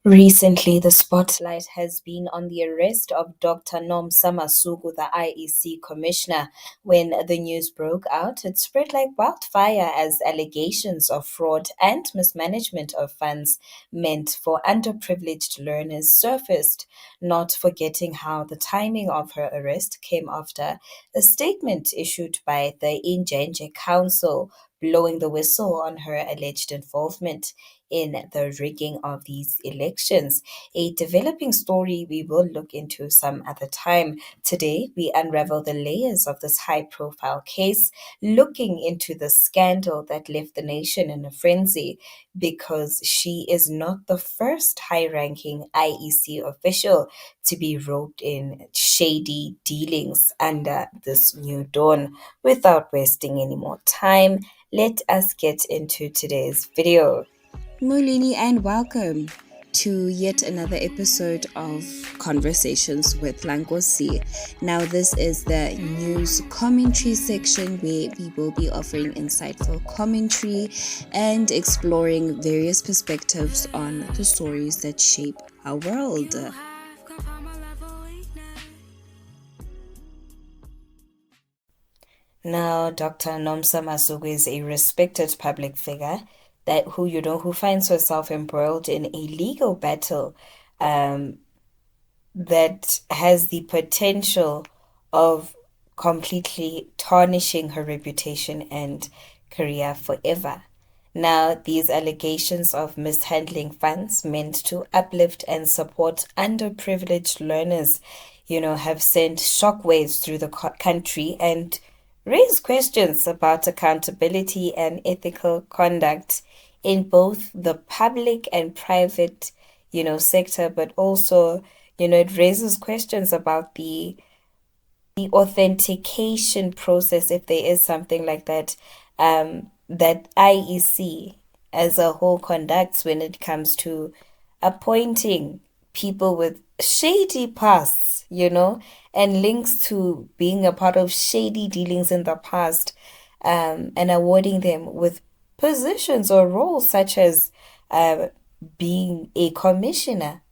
Recently, the spotlight has been on the arrest of Dr. Nomsa Masuku, the IEC commissioner. When the news broke out, it spread like wildfire as allegations of fraud and mismanagement of funds meant for underprivileged learners surfaced, not forgetting how the timing of her arrest came after a statement issued by the Injenje Council blowing the whistle on her alleged involvement in the rigging of these elections. A developing story we will look into some other time. Today, we unravel the layers of this high profile case, looking into the scandal that left the nation in a frenzy because she is not the first high ranking IEC official to be roped in shady dealings under this new dawn. Without wasting any more time, let us get into today's video. Molini, and welcome to yet another episode of Conversations with Lankosi. Now, this is the news commentary section where we will be offering insightful commentary and exploring various perspectives on the stories that shape our world. Now, Dr. Nomsa Masuku is a respected public figure who finds herself embroiled in a legal battle that has the potential of completely tarnishing her reputation and career forever. Now, these allegations of mishandling funds meant to uplift and support underprivileged learners, have sent shockwaves through the country and raise questions about accountability and ethical conduct in both the public and private, sector, but also, it raises questions about the authentication process, if there is something like that, that IEC as a whole conducts when it comes to appointing people with shady pasts, and links to being a part of shady dealings in the past, and awarding them with positions or roles such as being a commissioner.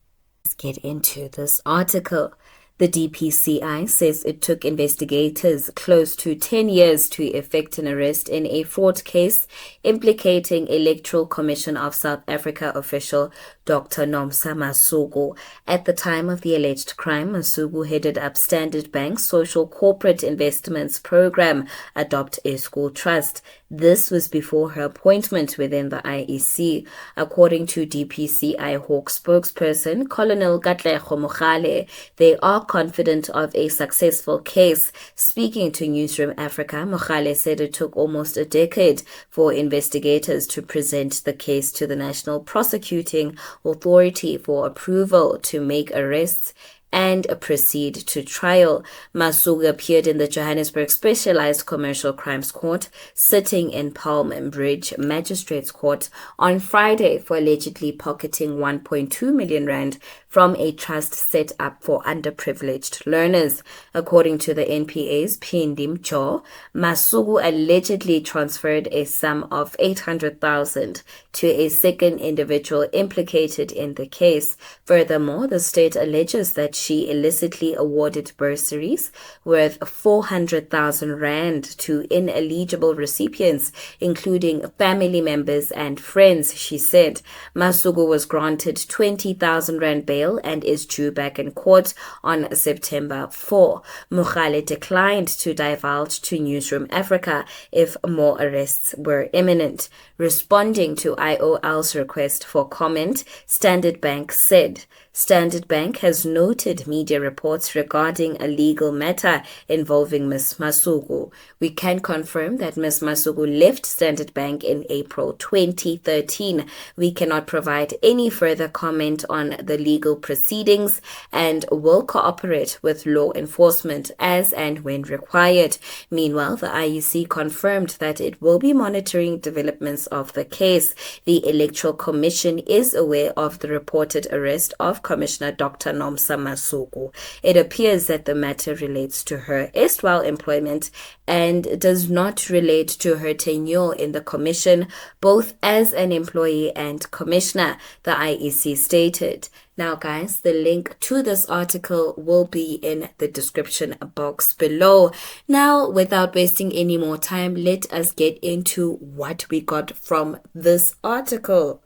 Let's get into this article. The DPCI says it took investigators close to 10 years to effect an arrest in a fraud case implicating Electoral Commission of South Africa official Dr. Nomsa Masuku. At the time of the alleged crime, Masuku headed up Standard Bank's social corporate investments program, Adopt a School Trust. This was before her appointment within the IEC. According to DPCI Hawk spokesperson Colonel Katlego Mogale, they are confident of a successful case. Speaking to Newsroom Africa, Mogale said it took almost a decade for investigators to present the case to the National Prosecuting Authority for approval to make arrests and proceed to trial. Masuku appeared in the Johannesburg Specialized Commercial Crimes Court, sitting in Palm Bridge Magistrates Court on Friday for allegedly pocketing 1.2 million rand from a trust set up for underprivileged learners. According to the NPA's Phindi Mjo, Masuku allegedly transferred a sum of 800,000 to a second individual implicated in the case. Furthermore, the state alleges that she illicitly awarded bursaries worth 400,000 rand to ineligible recipients, including family members and friends, she said. Masuku was granted 20,000 rand bail and is due back in court on September 4. Mogale declined to divulge to Newsroom Africa if more arrests were imminent. Responding to IOL's request for comment, Standard Bank said, Standard Bank has noted media reports regarding a legal matter involving Ms. Masuku. We can confirm that Ms. Masuku left Standard Bank in April 2013. We cannot provide any further comment on the legal proceedings and will cooperate with law enforcement as and when required. Meanwhile, the IEC confirmed that it will be monitoring developments of the case. The Electoral Commission is aware of the reported arrest of Commissioner Dr. Nomsa Masuku. It appears that the matter relates to her erstwhile employment and does not relate to her tenure in the commission, both as an employee and commissioner, the IEC stated. Now, guys, the link to this article will be in the description box below. Now, without wasting any more time, let us get into what we got from this article.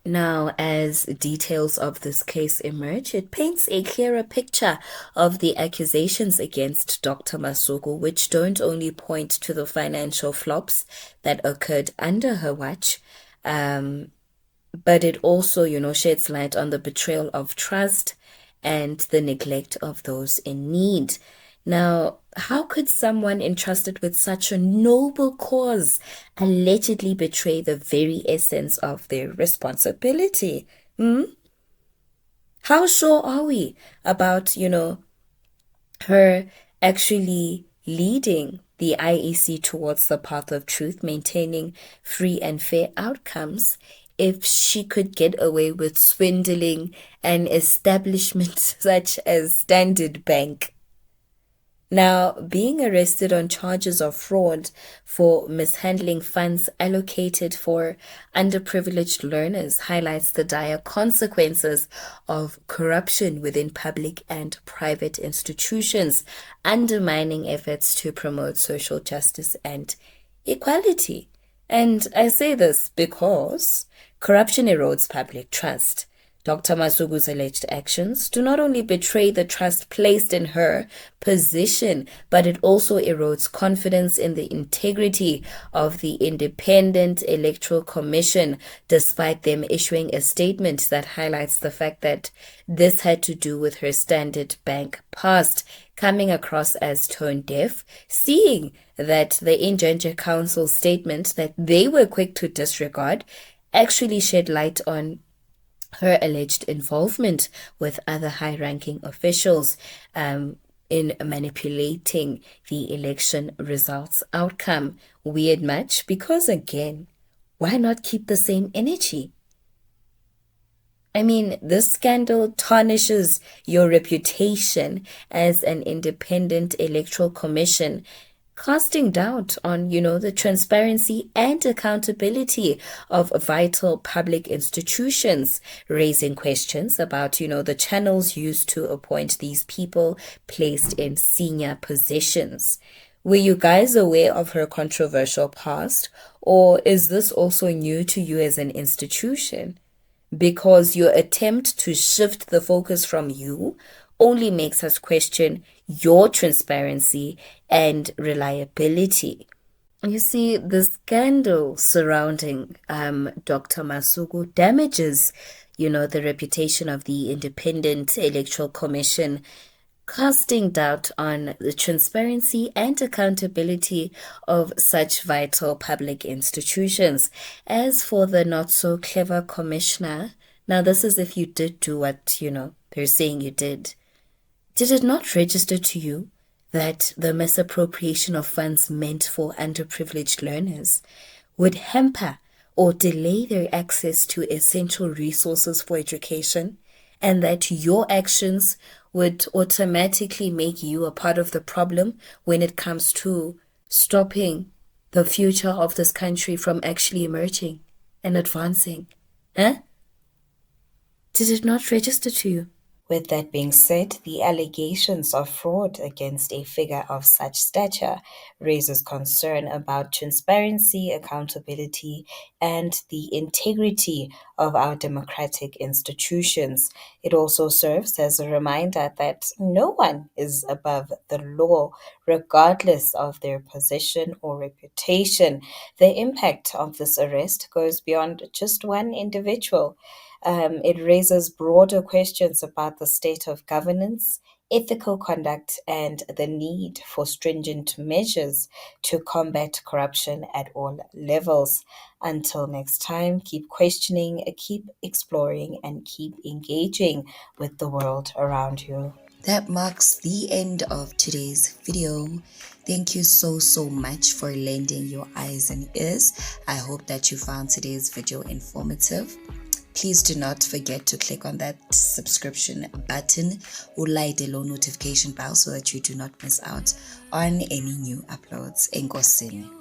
Now, as details of this case emerge, it paints a clearer picture of the accusations against Dr. Masuku, which don't only point to the financial flops that occurred under her watch, but it also, sheds light on the betrayal of trust and the neglect of those in need. Now, how could someone entrusted with such a noble cause allegedly betray the very essence of their responsibility? How sure are we about, her actually leading the IEC towards the path of truth, maintaining free and fair outcomes, if she could get away with swindling an establishment such as Standard Bank? Now, being arrested on charges of fraud for mishandling funds allocated for underprivileged learners highlights the dire consequences of corruption within public and private institutions, undermining efforts to promote social justice and equality. And I say this because corruption erodes public trust. Dr. Masuku's alleged actions do not only betray the trust placed in her position, but it also erodes confidence in the integrity of the Independent Electoral Commission, despite them issuing a statement that highlights the fact that this had to do with her Standard Bank past, coming across as tone deaf, seeing that the Injanja Council's statement that they were quick to disregard actually shed light on her alleged involvement with other high-ranking officials in manipulating the election results outcome. Weird much, because again, why not keep the same energy? I mean, this scandal tarnishes your reputation as an independent electoral commission, casting doubt on, the transparency and accountability of vital public institutions, raising questions about, the channels used to appoint these people placed in senior positions. Were you guys aware of her controversial past, or is this also new to you as an institution? Because your attempt to shift the focus from you only makes us question your transparency and reliability. You see, the scandal surrounding Dr. Masuku damages, the reputation of the Independent Electoral Commission, casting doubt on the transparency and accountability of such vital public institutions. As for the not-so-clever commissioner, now this is if you did do what, they're saying you did. Did it not register to you that the misappropriation of funds meant for underprivileged learners would hamper or delay their access to essential resources for education, and that your actions would automatically make you a part of the problem when it comes to stopping the future of this country from actually emerging and advancing? Did it not register to you? With that being said, the allegations of fraud against a figure of such stature raises concern about transparency, accountability, and the integrity of our democratic institutions. It also serves as a reminder that no one is above the law, regardless of their position or reputation. The impact of this arrest goes beyond just one individual. It raises broader questions about the state of governance, ethical conduct, and the need for stringent measures to combat corruption at all levels. Until next time, keep questioning, keep exploring, and keep engaging with the world around you. That marks the end of today's video. Thank you so much for lending your eyes and ears. I hope that you found today's video informative. Please do not forget to click on that subscription button, light the notification bell so that you do not miss out on any new uploads. Enkosini.